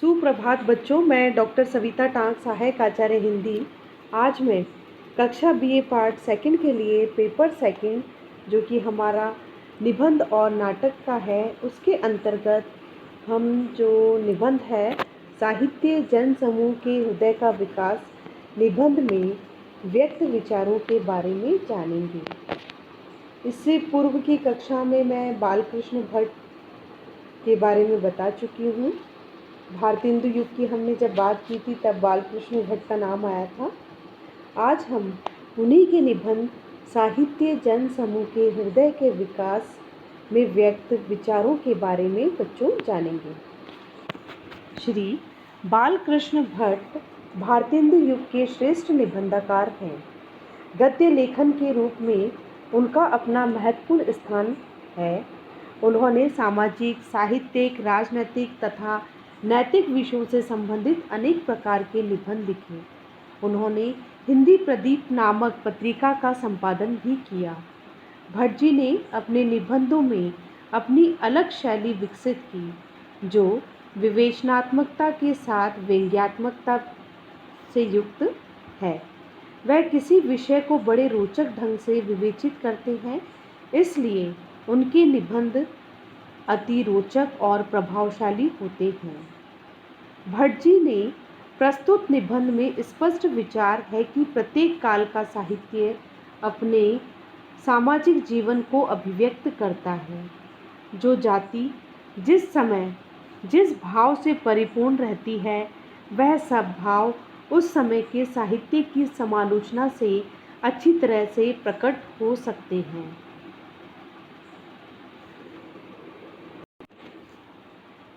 सुप्रभात बच्चों, मैं डॉक्टर सविता टांक, सहायक आचार्य हिंदी। आज मैं कक्षा बीए पार्ट सेकंड के लिए पेपर सेकंड, जो कि हमारा निबंध और नाटक का है, उसके अंतर्गत हम जो निबंध है साहित्य जन समूह के हृदय का विकास निबंध में व्यक्त विचारों के बारे में जानेंगे। इससे पूर्व की कक्षा में मैं बालकृष्ण भट्ट के बारे में बता चुकी हूँ। भारतेंदु युग की हमने जब बात की थी तब बालकृष्ण भट्ट का नाम आया था। आज हम उन्हीं के निबंध साहित्य जन समूह के हृदय के विकास में व्यक्त विचारों के बारे में बच्चों जानेंगे। श्री बालकृष्ण भट्ट भारतेंदु युग के श्रेष्ठ निबंधकार हैं। गद्य लेखन के रूप में उनका अपना महत्वपूर्ण स्थान है। उन्होंने सामाजिक, साहित्यिक, राजनीतिक तथा नैतिक विषयों से संबंधित अनेक प्रकार के निबंध लिखे। उन्होंने हिंदी प्रदीप नामक पत्रिका का संपादन भी किया। भट्ट जी ने अपने निबंधों में अपनी अलग शैली विकसित की, जो विवेचनात्मकता के साथ व्यंग्यात्मकता से युक्त है। वह किसी विषय को बड़े रोचक ढंग से विवेचित करते हैं, इसलिए उनके निबंध अति रोचक और प्रभावशाली होते हैं। भट्ट जी ने प्रस्तुत निबंध में स्पष्ट विचार है कि प्रत्येक काल का साहित्य अपने सामाजिक जीवन को अभिव्यक्त करता है। जो जाति जिस समय जिस भाव से परिपूर्ण रहती है, वह सब भाव उस समय के साहित्य की समालोचना से अच्छी तरह से प्रकट हो सकते हैं।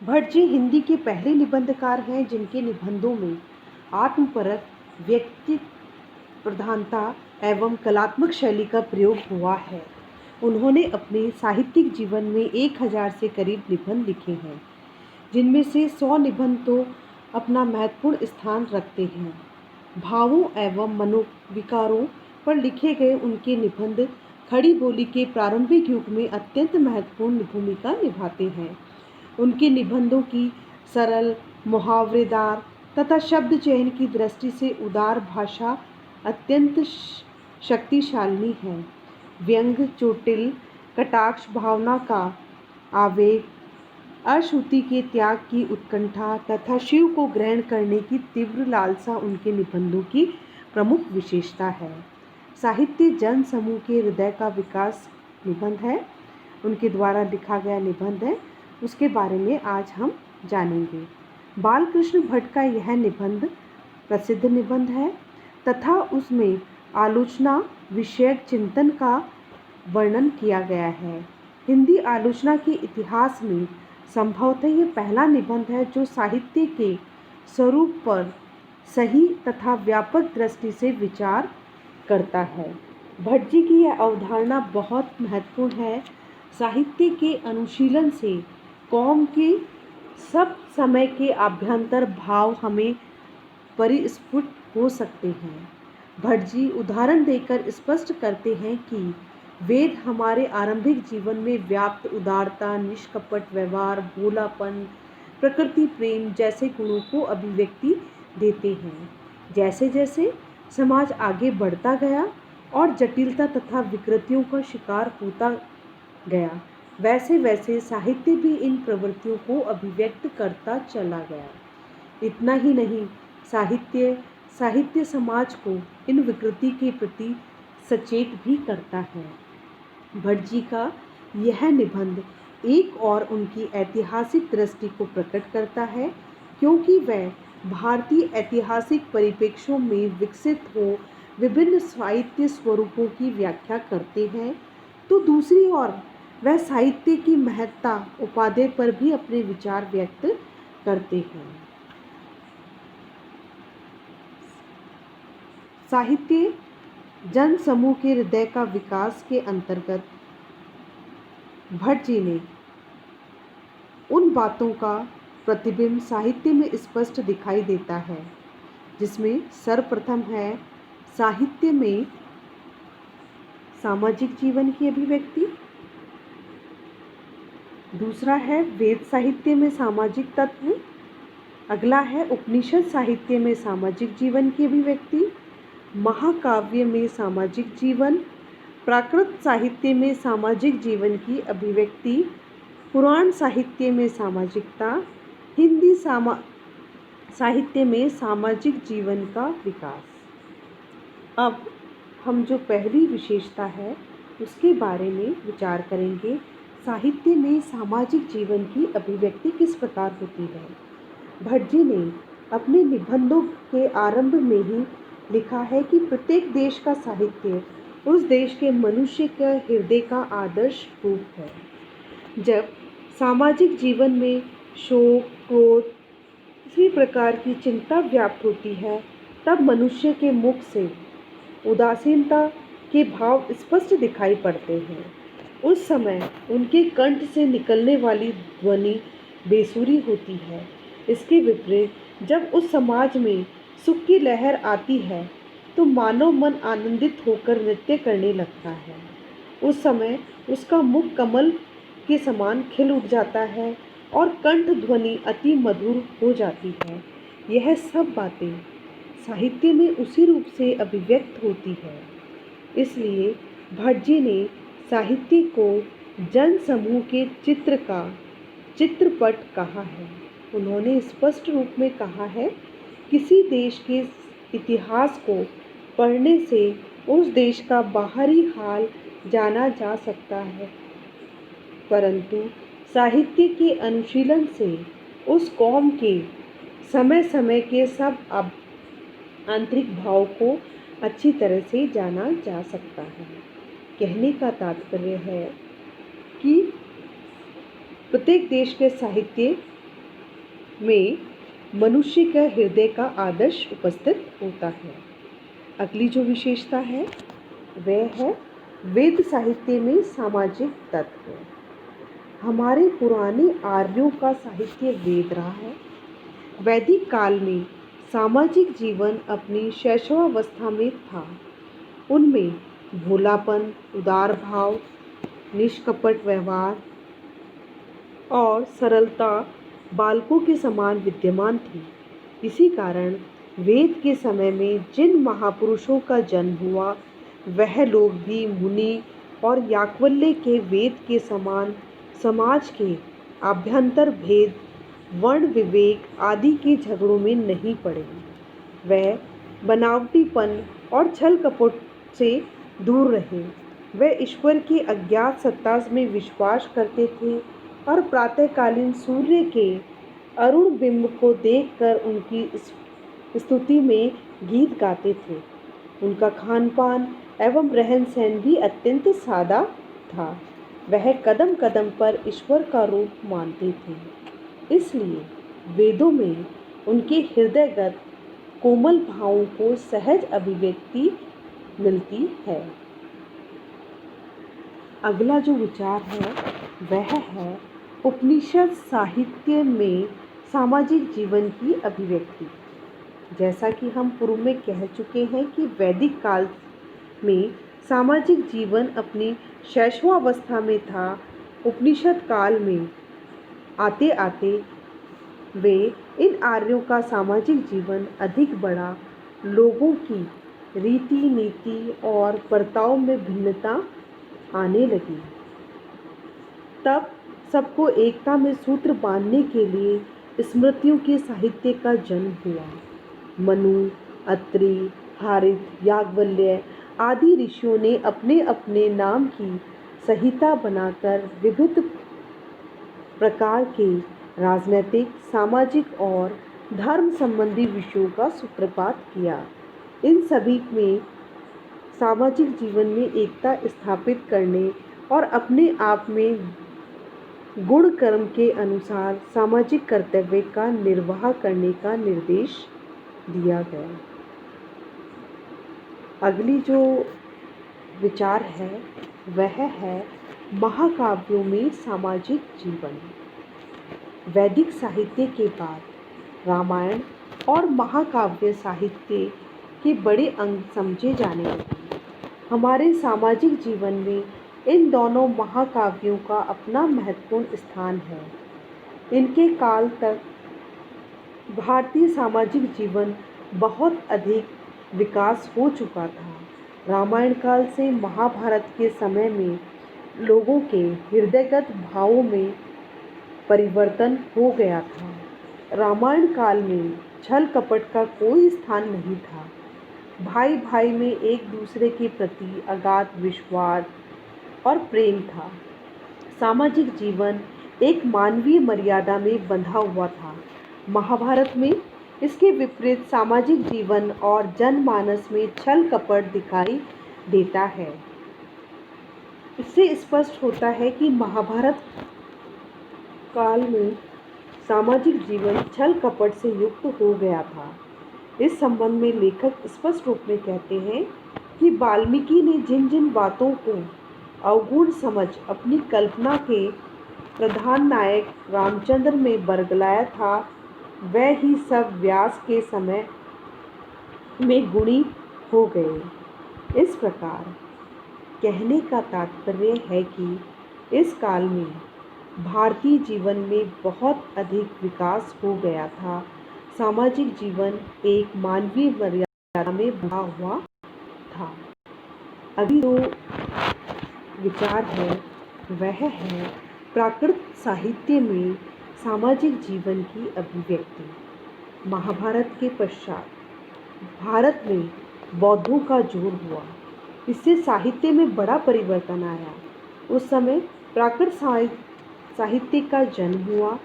भट्ट जी हिंदी के पहले निबंधकार हैं जिनके निबंधों में आत्मपरक, व्यक्ति प्रधानता एवं कलात्मक शैली का प्रयोग हुआ है। उन्होंने अपने साहित्यिक जीवन में 1000 से करीब निबंध लिखे हैं, जिनमें से 100 निबंध तो अपना महत्वपूर्ण स्थान रखते हैं। भावों एवं मनोविकारों पर लिखे गए उनके निबंध खड़ी बोली के प्रारंभिक युग में अत्यंत महत्वपूर्ण भूमिका निभाते हैं। उनके निबंधों की सरल, मुहावरेदार तथा शब्द चयन की दृष्टि से उदार भाषा अत्यंत शक्तिशाली है। व्यंग, चोटिल, कटाक्ष भावना का आवेग, अश्रुति के त्याग की उत्कंठा तथा शिव को ग्रहण करने की तीव्र लालसा उनके निबंधों की प्रमुख विशेषता है। साहित्य जन समूह के हृदय का विकास निबंध है, उनके द्वारा लिखा गया निबंध है, उसके बारे में आज हम जानेंगे। बालकृष्ण भट्ट का यह निबंध प्रसिद्ध निबंध है तथा उसमें आलोचना विषयक चिंतन का वर्णन किया गया है। हिंदी आलोचना के इतिहास में संभवतः यह पहला निबंध है जो साहित्य के स्वरूप पर सही तथा व्यापक दृष्टि से विचार करता है। भट्ट जी की यह अवधारणा बहुत महत्वपूर्ण है। साहित्य के अनुशीलन से कौम के सब समय के आभ्यंतर भाव हमें परिस्फुट हो सकते हैं। भट्ट जी उदाहरण देकर स्पष्ट करते हैं कि वेद हमारे आरंभिक जीवन में व्याप्त उदारता, निष्कपट व्यवहार, भोलापन, प्रकृति प्रेम जैसे गुणों को अभिव्यक्ति देते हैं। जैसे जैसे समाज आगे बढ़ता गया और जटिलता तथा विकृतियों का शिकार होता गया, वैसे वैसे साहित्य भी इन प्रवृत्तियों को अभिव्यक्त करता चला गया। इतना ही नहीं, साहित्य समाज को इन विकृति के प्रति सचेत भी करता है। भट्ट जी का यह निबंध एक और उनकी ऐतिहासिक दृष्टि को प्रकट करता है, क्योंकि वह भारतीय ऐतिहासिक परिप्रेक्ष्यों में विकसित हो विभिन्न साहित्य स्वरूपों की व्याख्या करते हैं, तो दूसरी ओर वह साहित्य की महत्ता उपादेय पर भी अपने विचार व्यक्त करते हैं। साहित्य जन समूह के हृदय का विकास के अंतर्गत भट्ट जी ने उन बातों का प्रतिबिंब साहित्य में स्पष्ट दिखाई देता है, जिसमें सर्वप्रथम है साहित्य में सामाजिक जीवन की अभिव्यक्ति, दूसरा है वेद साहित्य में सामाजिक तत्व, अगला है उपनिषद साहित्य में सामाजिक जीवन की अभिव्यक्ति, महाकाव्य में सामाजिक जीवन, प्राकृत साहित्य में सामाजिक जीवन की अभिव्यक्ति, पुराण साहित्य में सामाजिकता, हिंदी साहित्य में सामाजिक जीवन का विकास। अब हम जो पहली विशेषता है उसके बारे में विचार करेंगे। साहित्य में सामाजिक जीवन की अभिव्यक्ति किस प्रकार होती है। भट्ट जी ने अपने निबंधों के आरंभ में ही लिखा है कि प्रत्येक देश का साहित्य उस देश के मनुष्य के हृदय का आदर्श रूप है। जब सामाजिक जीवन में शोक, क्रोध, किसी प्रकार की चिंता व्याप्त होती है, तब मनुष्य के मुख से उदासीनता के भाव स्पष्ट दिखाई पड़ते हैं। उस समय उनके कंठ से निकलने वाली ध्वनि बेसुरी होती है। इसके विपरीत जब उस समाज में सुख की लहर आती है तो मानव मन आनंदित होकर नृत्य करने लगता है। उस समय उसका मुख कमल के समान खिल उठ जाता है और कंठ ध्वनि अति मधुर हो जाती है। यह सब बातें साहित्य में उसी रूप से अभिव्यक्त होती है। इसलिए भट्ट जी ने साहित्य को जन समूह के चित्र का चित्रपट कहा है। उन्होंने स्पष्ट रूप में कहा है, किसी देश के इतिहास को पढ़ने से उस देश का बाहरी हाल जाना जा सकता है, परंतु साहित्य के अनुशीलन से उस कौम के समय समय के सब आंतरिक भाव को अच्छी तरह से जाना जा सकता है। कहने का तात्पर्य है कि प्रत्येक देश के साहित्य में मनुष्य का हृदय का आदर्श उपस्थित होता है। अगली जो विशेषता है वह है वेद साहित्य में सामाजिक तत्व। हमारे पुराने आर्यों का साहित्य वेद रहा है। वैदिक काल में सामाजिक जीवन अपनी शैशवावस्था में था। उनमें भोलापन, उदार भाव, निष्कपट व्यवहार और सरलता बालकों के समान विद्यमान थी। इसी कारण वेद के समय में जिन महापुरुषों का जन्म हुआ वह लोग भी मुनि और याज्ञवल्क्य के वेद के समान समाज के आभ्यंतर भेद, वर्ण विवेक आदि के झगड़ों में नहीं पड़े। वह बनावटीपन और छल कपट से दूर रहे। वे ईश्वर की अज्ञात सत्ता में विश्वास करते थे और प्रातःकालीन सूर्य के अरुण बिंब को देखकर उनकी स्तुति में गीत गाते थे। उनका खान पान एवं रहन सहन भी अत्यंत सादा था। वह कदम कदम पर ईश्वर का रूप मानते थे। इसलिए वेदों में उनके हृदयगत कोमल भावों को सहज अभिव्यक्ति मिलती है। अगला जो विचार है वह है उपनिषद साहित्य में सामाजिक जीवन की अभिव्यक्ति। जैसा कि हम पूर्व में कह चुके हैं कि वैदिक काल में सामाजिक जीवन अपनी शैशवावस्था में था। उपनिषद काल में आते आते वे इन आर्यों का सामाजिक जीवन अधिक बढ़ा। लोगों की रीति नीति और बर्ताव में भिन्नता आने लगी। तब सबको एकता में सूत्र बांधने के लिए स्मृतियों के साहित्य का जन्म हुआ। मनु, अत्रि, हारित, याज्ञवल्क्य आदि ऋषियों ने अपने अपने नाम की संहिता बनाकर विविध प्रकार के राजनैतिक, सामाजिक और धर्म संबंधी विषयों का सूत्रपात किया। इन सभी में सामाजिक जीवन में एकता स्थापित करने और अपने आप में गुण कर्म के अनुसार सामाजिक कर्तव्य का निर्वाह करने का निर्देश दिया गया। अगली जो विचार है वह है महाकाव्यों में सामाजिक जीवन। वैदिक साहित्य के बाद रामायण और महाकाव्य साहित्य के बड़े अंग समझे जाने लगे। हमारे सामाजिक जीवन में इन दोनों महाकाव्यों का अपना महत्वपूर्ण स्थान है। इनके काल तक भारतीय सामाजिक जीवन बहुत अधिक विकास हो चुका था। रामायण काल से महाभारत के समय में लोगों के हृदयगत भावों में परिवर्तन हो गया था। रामायण काल में छल कपट का कोई स्थान नहीं था। भाई भाई में एक दूसरे के प्रति अगाध विश्वास और प्रेम था। सामाजिक जीवन एक मानवीय मर्यादा में बंधा हुआ था। महाभारत में इसके विपरीत सामाजिक जीवन और जनमानस में छल कपट दिखाई देता है। इससे स्पष्ट होता है कि महाभारत काल में सामाजिक जीवन छल कपट से युक्त हो गया था। इस संबंध में लेखक स्पष्ट रूप में कहते हैं कि वाल्मीकि ने जिन जिन बातों को अवगुण समझ अपनी कल्पना के प्रधान नायक रामचंद्र में बरगलाया था, वह ही सब व्यास के समय में गुणी हो गए। इस प्रकार कहने का तात्पर्य है कि इस काल में भारतीय जीवन में बहुत अधिक विकास हो गया था। सामाजिक जीवन एक मानवीय मर्यादा में बंधा हुआ था। अगली जो विचार है वह है प्राकृत साहित्य में सामाजिक जीवन की अभिव्यक्ति। महाभारत के पश्चात भारत में बौद्धों का जोर हुआ। इससे साहित्य में बड़ा परिवर्तन आया। उस समय प्राकृत साहित्य का जन्म हुआ।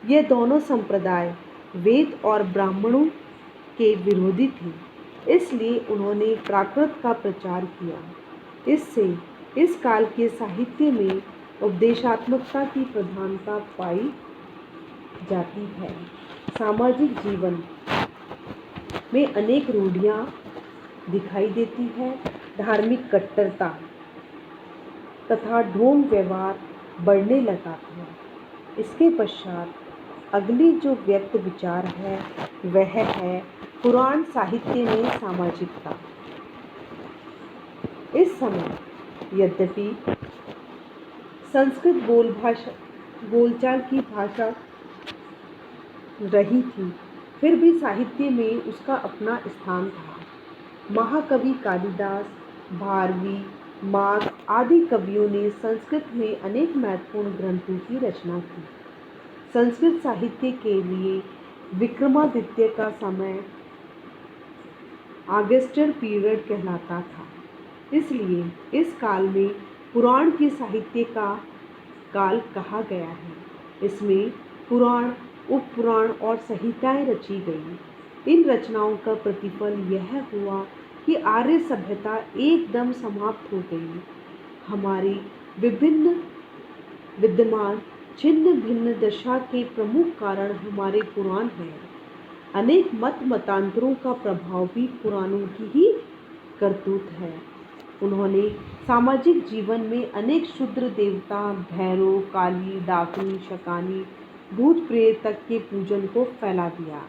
ये दोनों संप्रदाय वेद और ब्राह्मणों के विरोधी थे, इसलिए उन्होंने प्राकृत का प्रचार किया। इससे इस काल के साहित्य में उपदेशात्मकता की प्रधानता पाई जाती है। सामाजिक जीवन में अनेक रूढ़ियाँ दिखाई देती है। धार्मिक कट्टरता तथा ढोंग व्यवहार बढ़ने लगा था। इसके पश्चात अगली जो व्यक्त विचार है वह है पुराण साहित्य में सामाजिकता। इस समय यद्यपि संस्कृत बोलचाल की भाषा रही थी, फिर भी साहित्य में उसका अपना स्थान था। महाकवि कालिदास, भारवी, माघ आदि कवियों ने संस्कृत में अनेक महत्वपूर्ण ग्रंथों की रचना की। संस्कृत साहित्य के लिए विक्रमादित्य का समय ऑगस्टर पीरियड कहलाता था। इसलिए इस काल में पुराण के साहित्य का काल कहा गया है। इसमें पुराण, उपपुराण और संहिताएं रची गई। इन रचनाओं का प्रतिफल यह हुआ कि आर्य सभ्यता एकदम समाप्त हो गई। हमारी विभिन्न विद्यमान छिन्न भिन्न दशा के प्रमुख कारण हमारे पुराण हैं। अनेक मत मतांतरों का प्रभाव भी पुराणों की ही करतूत है। उन्होंने सामाजिक जीवन में अनेक क्षुद्र देवता, भैरव, काली, डाकनी, शकानी, भूत प्रेत तक के पूजन को फैला दिया।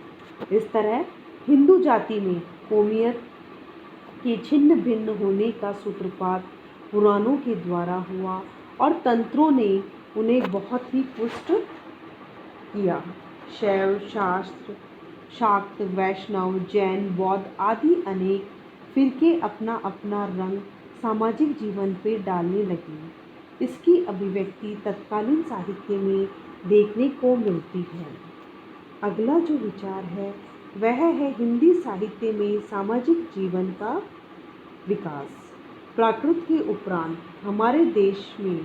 इस तरह हिंदू जाति में कौमियत के छिन्न भिन्न होने का सूत्रपात पुराणों के द्वारा हुआ और तंत्रों ने उन्हें बहुत ही पुष्ट किया। शैव, शास्त्र, शाक्त, वैष्णव, जैन, बौद्ध आदि अनेक फिरके अपना अपना रंग सामाजिक जीवन पे डालने लगे। इसकी अभिव्यक्ति तत्कालीन साहित्य में देखने को मिलती है। अगला जो विचार है वह है हिंदी साहित्य में सामाजिक जीवन का विकास। प्राकृत के उपरांत हमारे देश में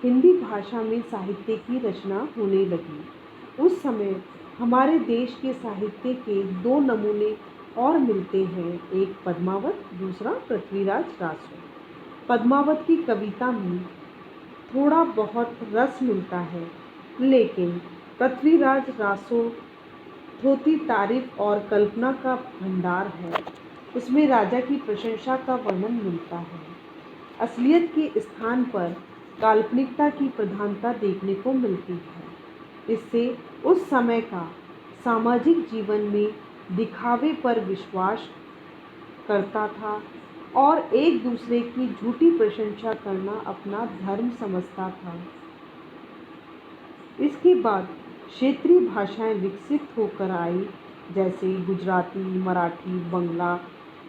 हिंदी भाषा में साहित्य की रचना होने लगी। उस समय हमारे देश के साहित्य के दो नमूने और मिलते हैं, एक पद्मावत, दूसरा पृथ्वीराज रासो। पद्मावत की कविता में थोड़ा बहुत रस मिलता है, लेकिन पृथ्वीराज रासो थोथी तारीफ और कल्पना का भंडार है। उसमें राजा की प्रशंसा का वर्णन मिलता है। असलियत के स्थान पर काल्पनिकता की प्रधानता देखने को मिलती है। इससे उस समय का सामाजिक जीवन में दिखावे पर विश्वास करता था और एक दूसरे की झूठी प्रशंसा करना अपना धर्म समझता था। इसके बाद क्षेत्रीय भाषाएं विकसित होकर आई जैसे गुजराती, मराठी, बंगला,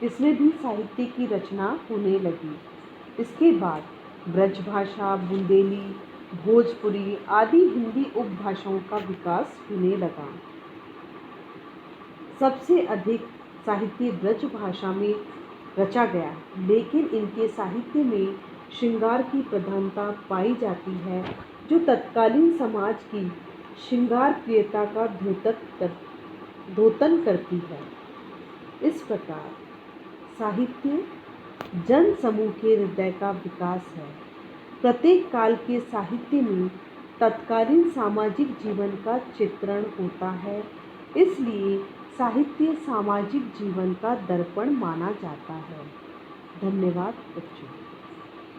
इसमें भी साहित्य की रचना होने लगी। इसके बाद ब्रजभाषा, बुंदेली, भोजपुरी आदि हिंदी उपभाषाओं का विकास होने लगा। सबसे अधिक साहित्य ब्रजभाषा में रचा गया, लेकिन इनके साहित्य में श्रृंगार की प्रधानता पाई जाती है, जो तत्कालीन समाज की श्रृंगार प्रियता का द्योतन करती है। इस प्रकार साहित्य जन समूह के हृदय का विकास है। प्रत्येक काल के साहित्य में तत्कालीन सामाजिक जीवन का चित्रण होता है, इसलिए साहित्य सामाजिक जीवन का दर्पण माना जाता है। धन्यवाद बच्चों।